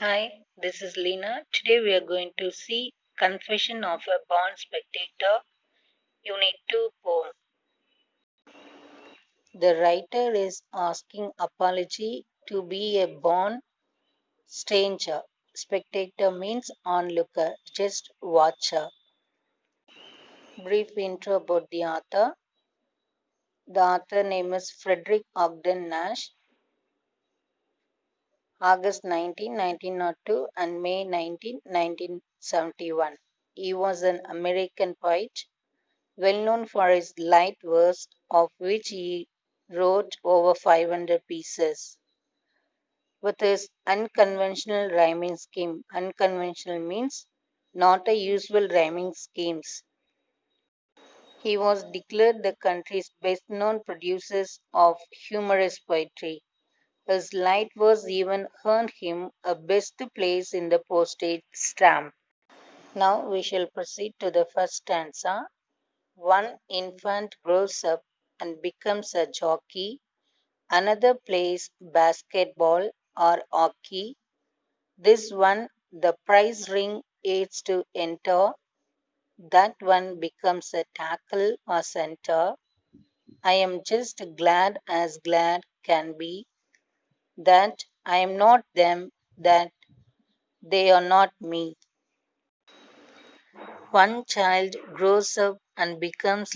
Hi, this is Lena. Today we are going to see Confession of a Born Spectator, Unit 2 poem. The writer is asking apology to be a born stranger. Spectator means onlooker, just watcher. Brief intro about the author. The author name is Frederick Ogden Nash, August 19, 1902 and May 19, 1971. He was an American poet well known for his light verse, of which he wrote over 500 pieces. With his unconventional rhyming scheme, unconventional means not a usual rhyming schemes. He was declared the country's best known producer of humorous poetry. His light verse even earned him a best place in the postage stamp. Now we shall proceed to the first stanza. One infant grows up and becomes a jockey, another plays basketball or hockey. This one, the prize ring aids to enter, that one becomes a tackle or center. I am just glad as glad can be that I am not them, that they are not me. One child grows up and becomes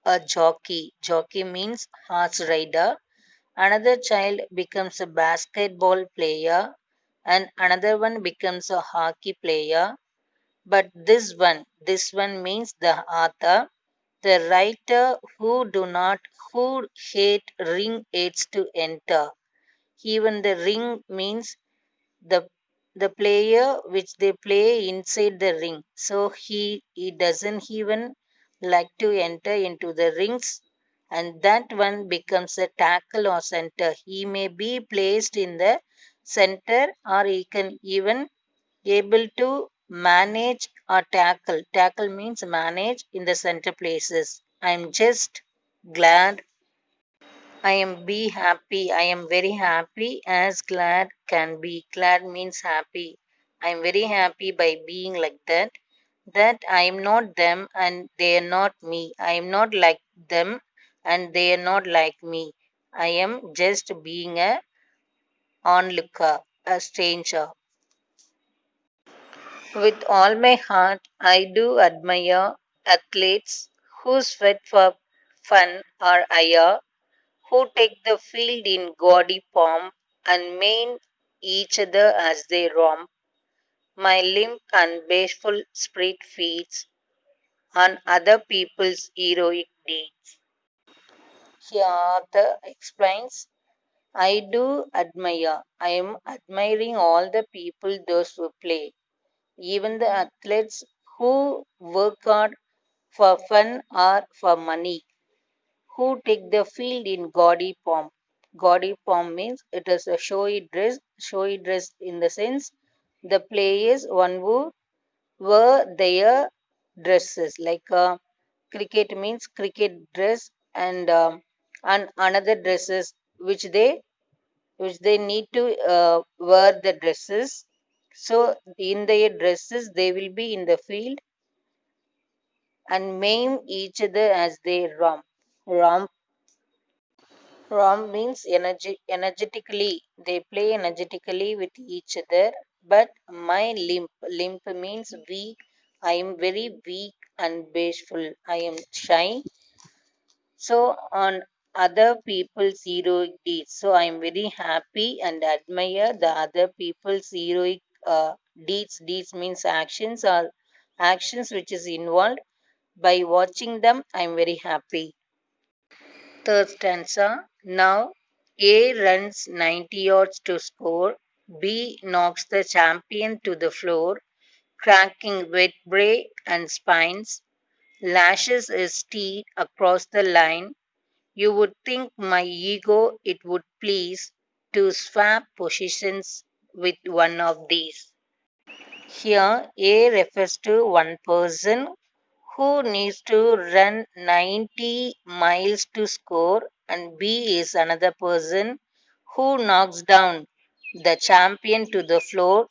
a jockey. Jockey means horse rider. Another child becomes a basketball player and another one becomes a hockey player. But this one means the author, the writer who hate ring aids to enter. Even the ring means the the player which they play inside the ring. So he doesn't even like to enter into the rings, and that one becomes a tackle or center. He may be placed in the center or he can even able to manage or tackle. Tackle means manage in the center places. I'm just glad I am be happy. I am very happy as glad can be. Glad means happy. I am very happy by being like that. That I am not them and they are not me. I am not like them and they are not like me. I am just being a onlooker, a stranger. With all my heart, I do admire athletes who sweat for fun or ire, who take the field in gaudy pomp and maim each other as they romp. My limp and bashful spirit feeds on other people's heroic deeds. Here author explains, I do admire. I am admiring all the people, those who play, even the athletes who work hard for fun or for money, who take the field in gaudy pomp. Gaudy pomp means it is a showy dress in the sense the players one who wear their dresses like cricket means cricket dress and another dresses which they need to wear the dresses. So in their dresses they will be in the field and maim each other as they romp. Romp Rom means energetically. They play energetically with each other. But my limp means weak. I am very weak and bashful. I am shy. So on other people's heroic deeds. So I am very happy and admire the other people's heroic deeds. Deeds means actions or actions which is involved. By watching them, I am very happy. Third stanza. Now A runs 90 yards to score. B knocks the champion to the floor, cracking vertebrae and spines, lashes his steed across the line. You would think my ego it would please to swap positions with one of these. Here, A refers to one person who needs to run 90 miles to score, and B is another person who knocks down the champion to the floor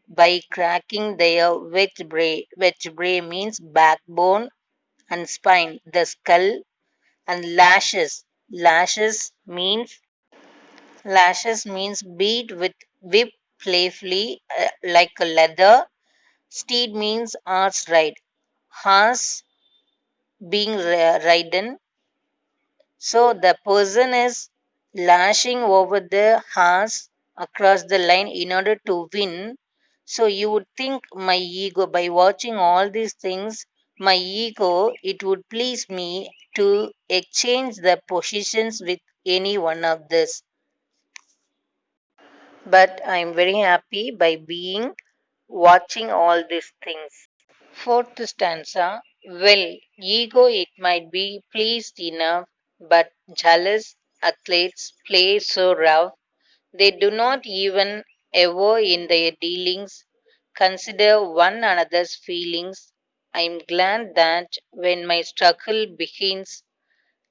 by cracking their vertebrae. Vertebrae means backbone and spine, the skull, and lashes. Lashes means beat with whip playfully like a leather. Steed means horse ride. Horse being ridden. So the person is lashing over the horse across the line in order to win. So you would think my ego, by watching all these things, my ego, it would please me to exchange the positions with any one of this. But I'm very happy by being watching all these things. Fourth stanza. Well, ego it might be pleased enough, but jealous athletes play so rough. They do not even ever in their dealings consider one another's feelings. I'm glad that when my struggle begins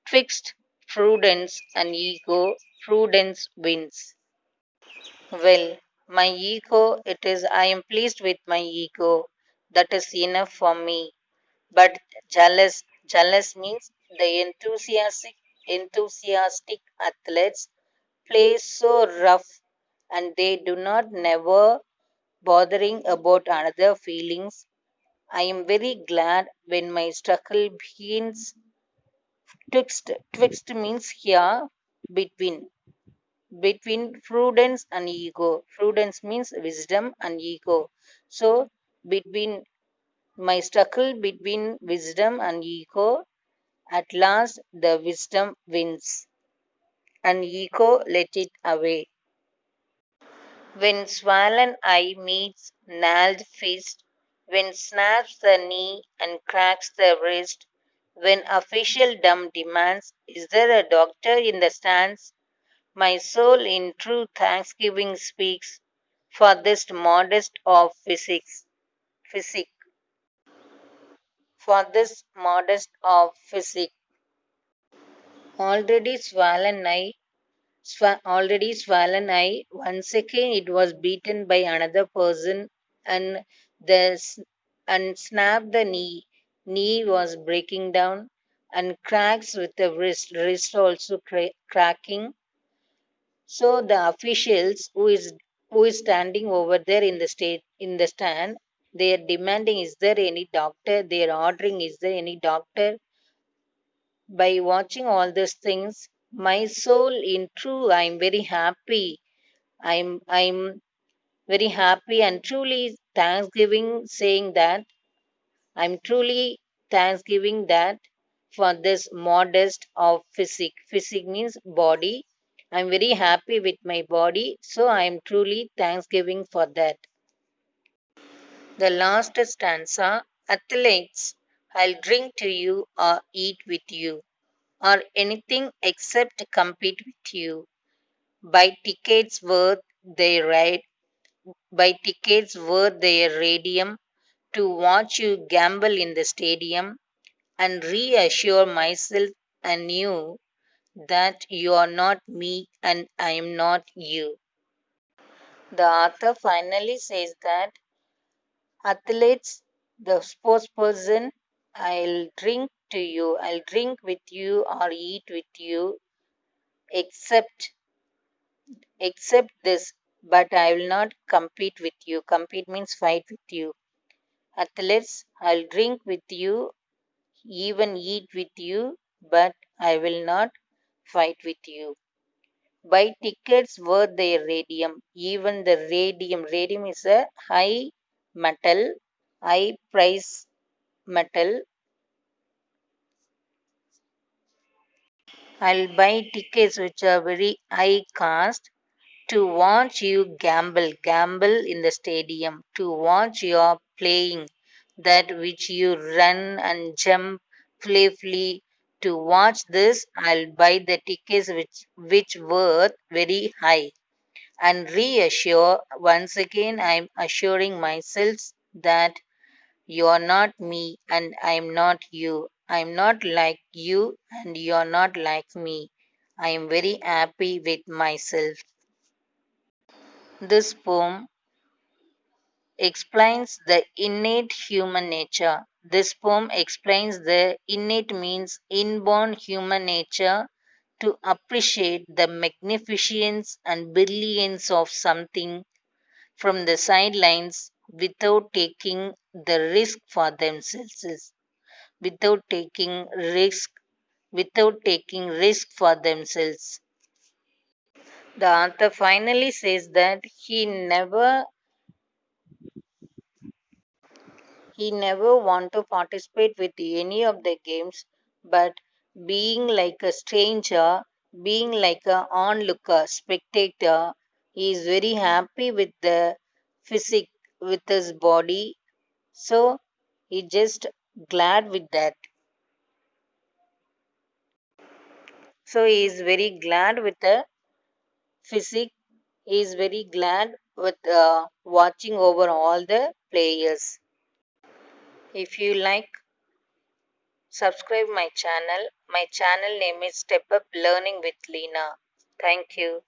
twixt prudence and ego, prudence wins. Well, my ego, it is, I am pleased with my ego. That is enough for me. But jealous means the enthusiastic athletes play so rough and they do not never bothering about another feelings. I am very glad when my struggle begins. Twixt means here between prudence and ego. Prudence means wisdom and ego. So between my struggle between wisdom and ego, at last the wisdom wins, and ego let it away. When swollen eye meets gnarled fist, when snaps the knee and cracks the wrist, when official dumb demands, is there a doctor in the stands? My soul in true thanksgiving speaks for this modest of physic, for this modest of physic. Already swollen eye, already swollen eye. Once again, it was beaten by another person, and the and snapped the knee. Knee was breaking down, and cracks with the wrist also cracking. So the officials who is standing over there in the stand, they are demanding, is there any doctor? They are ordering, is there any doctor? By watching all these things, my soul in true, I'm very happy. I'm very happy and truly thanksgiving, saying that I'm truly thanksgiving that for this modest of physique. Physique means body. I'm very happy with my body, so I'm truly thanksgiving for that. The last stanza. Athletes, I'll drink to you or eat with you, or anything except compete with you. Buy tickets worth their ride, buy tickets worth their radium to watch you gamble in the stadium and reassure myself anew that you are not me and I am not you. The author finally says that athletes, the sports person, I'll drink with you or eat with you, except this, but I will not compete with you. Compete means fight with you. Athletes, I'll drink with you, even eat with you, but I will not fight with you. Buy tickets worth their radium. Even the radium is a high metal, high price metal. I'll buy tickets which are very high cost to watch you gamble in the stadium, to watch your playing, that which you run and jump playfully. To watch this, I'll buy the tickets which worth very high. And reassure, once again, I'm assuring myself that you are not me and I'm not you. I'm not like you and you're not like me. I am very happy with myself. This poem explains the innate human nature. This poem explains the innate means inborn human nature to appreciate the magnificence and brilliance of something from the sidelines without taking the risk for themselves. Without taking risk, without taking risk for themselves. The author finally says that he never want to participate with any of the games, but being like a stranger, being like a onlooker, spectator, he is very happy with the physique, with his body. So he just glad with that. So he is very glad with the physique. He is very glad with watching over all the players. If you like, subscribe my channel. My channel name is Step Up Learning with Lena. Thank you.